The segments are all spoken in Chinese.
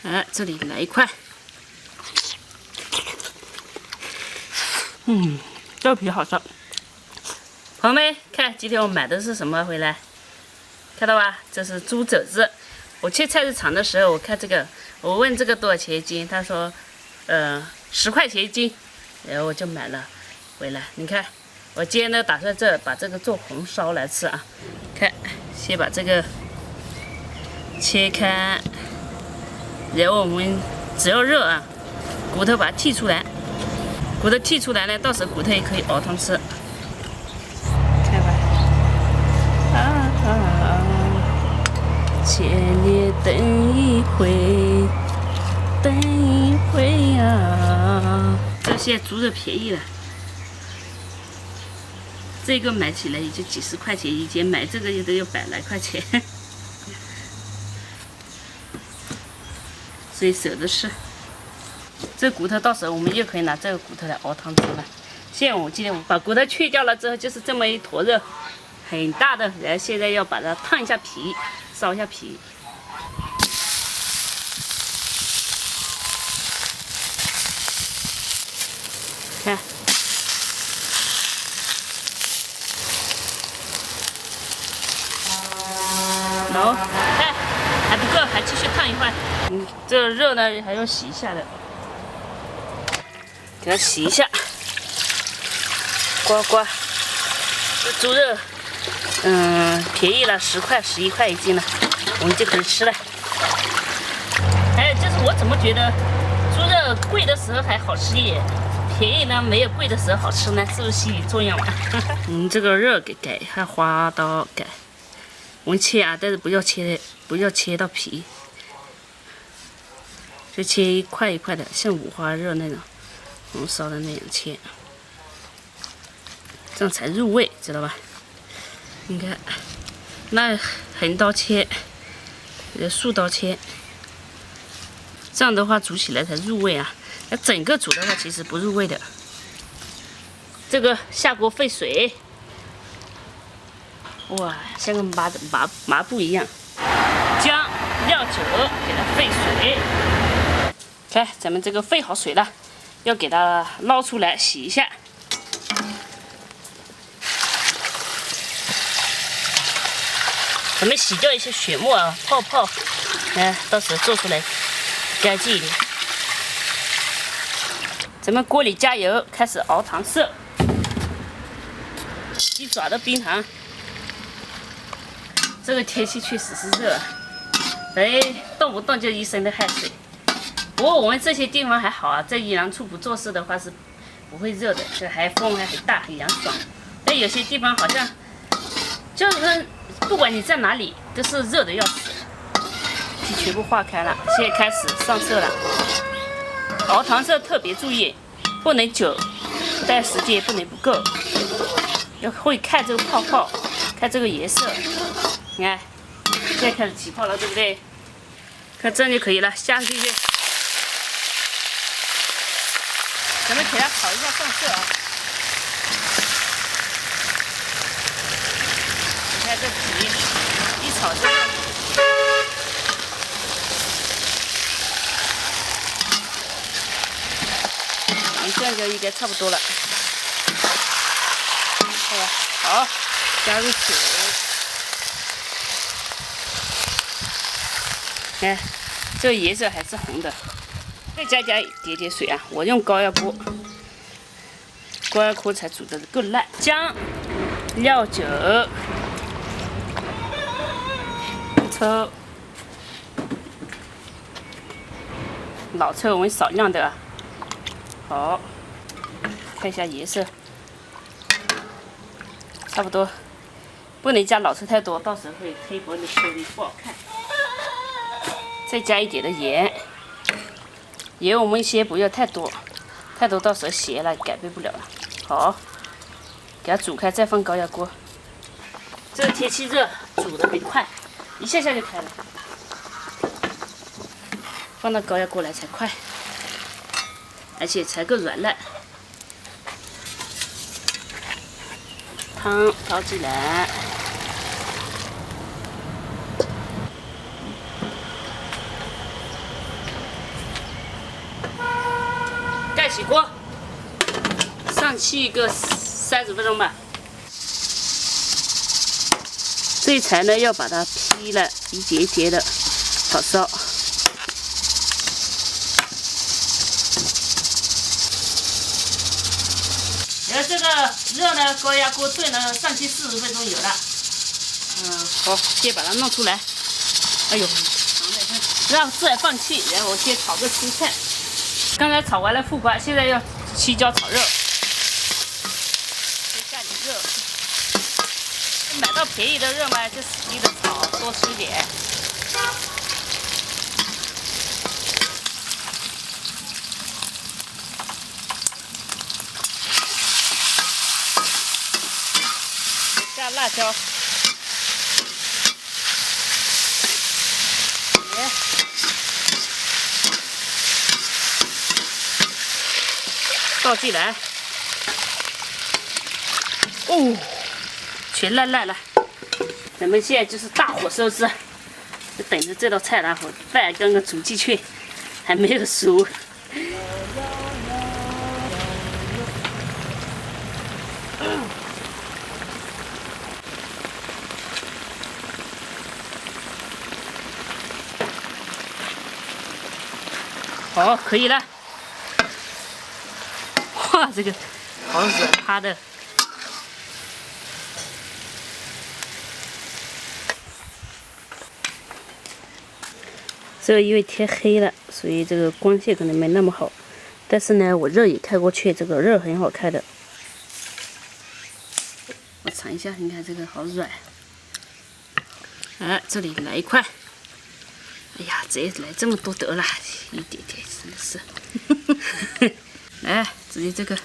哎，这里来一块。这皮好吃。朋友们，看今天我买的是什么回来？看到吧？这是猪肘子。我去菜市场的时候，我看这个，我问这个多少钱一斤，他说，10块钱一斤，然后我就买了回来。你看，我今天呢打算把这个做红烧来吃啊。看，先把这个切开，然后我们只要热啊，骨头把它剔出来。骨头剔出来呢，到时候骨头也可以熬汤吃。看吧，千年等一回，等一回啊！这现在猪肉便宜了，这个买起来也就几十块钱，以前买这个也得有100来块钱，所以舍得吃。这骨头到时候我们又可以拿这个骨头来熬汤吃了。现在我今天我把骨头去掉了之后，就是这么一坨肉，很大的。然后现在要把它烫一下皮，烧一下皮。看，然后看还不够，还继续烫一会儿。这个肉呢还要洗一下的。给它洗一下，刮刮。这猪肉，便宜了10块、11块一斤了，我们就可以吃了。哎，就是我怎么觉得猪肉贵的时候还好吃一点，便宜呢没有贵的时候好吃呢？是不是心理作用啊？这个肉给改，还花刀改。我们切啊，但是不要切到皮，就切一块一块的，像五花肉那种。红烧的那样切，这样才入味，知道吧？你看，那横刀切，竖刀切，这样的话煮起来才入味啊。那整个煮的话其实不入味的。这个下锅沸水，哇，像个麻布一样。姜、料酒给它沸水。看，咱们这个沸好水了。要给它捞出来洗一下，咱们洗掉一些血沫啊、泡泡，到时候做出来干净一点。咱们锅里加油，开始熬糖色，鸡爪的冰糖。这个天气确实是热，动不动就一身的汗水。不过我们这些地方还好啊，在阴凉处不做事的话是不会热的，这还风还很大，很凉爽。但有些地方好像就是不管你在哪里，都是热的要死。皮全部化开了，现在开始上色了。熬糖色特别注意，不能久，但时间也不能不够，要会看这个泡泡，看这个颜色。你看，现在开始起泡了，对不对？看这样就可以了，下进去。咱们给它炒一下上色啊！你看这皮一炒就，这样就应该差不多了。看吧，好，加入水。看，这个颜色还是红的。再加一点点水啊！我用高压锅，高压锅才煮的够烂。姜、料酒、葱、老抽我们少量的啊。好，看一下颜色，差不多，不能加老抽太多，到时候会黑薄的色里不好看。再加一点的盐。盐我们先不要太多，太多到时候咸了改变不了了。好，给它煮开，再放高压锅。这个天气热，煮的很快，一下下就开了。放到高压锅来才快，而且才够软烂。汤倒进来。盖起锅，上气个30分钟吧。这菜呢，要把它劈了一节一节的烤烧。然后这个肉呢，高压锅炖了上气40分钟有了。好，先把它弄出来。哎呦，让这放气，然后先炒个青菜。刚才炒完了副瓜，现在要起椒炒肉。先下点肉。买到便宜的肉嘛，就使劲的炒，多吃一点。下辣椒。倒进来，哦，全烂烂了。咱们现在就是大火收汁，就等着这道菜了。饭刚刚煮进去，还没有熟。好，可以了。哇，这个好软趴的。这个因为天黑了，所以这个光线可能没那么好。但是呢，我肉也开过去，这个肉很好开的。我尝一下，你看这个好软。哎，这里来一块。哎呀，这来这么多得了，一点点真的是。来，直接这个。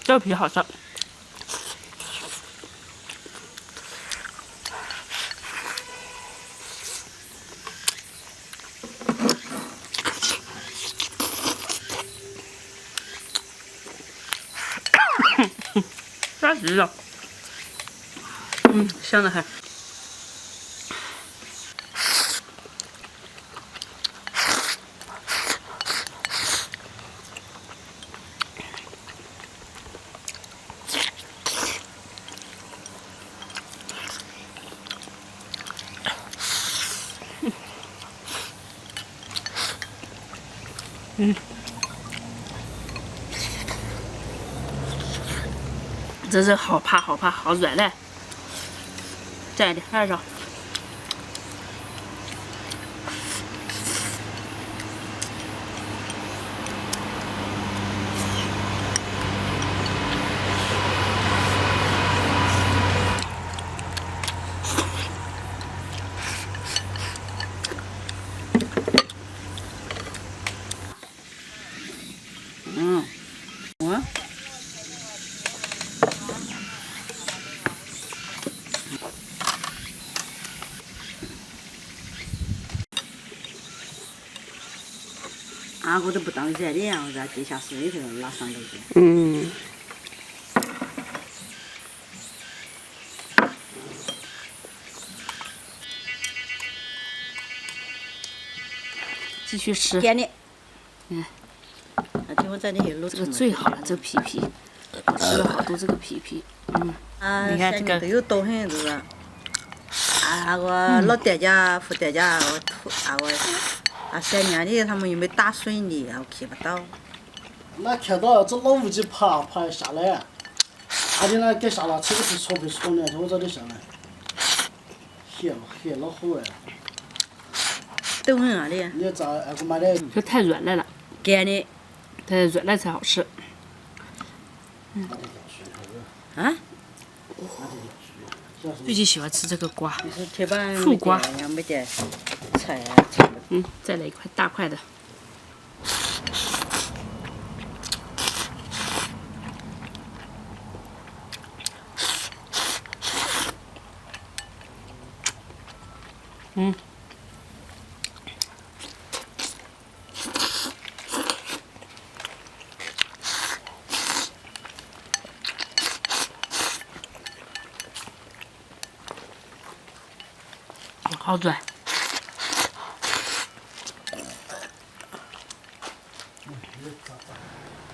这皮好吃。杀死了。香的很。这是好趴好趴好软烂，蘸一点二勺。俺我都不当热的，我在地下水头拉上来的。继续吃。点的。那等会在那些卤这个最好了，这个皮皮，我吃了好多这个皮皮。你看这个都有多很，是吧？我老爹家、父爹家，3年的他们又没打水泥，我看不到。那看到这老母鸡爬下来，他就那给下了，这个是搓呢，我这里下来，咸老好哎。都很啊的。你咋俺给买的？这太软烂了。干的。太软烂才好吃。啊？最近喜欢吃这个瓜，副瓜。没得菜啊。再来一块大块的。好软。皮可脏。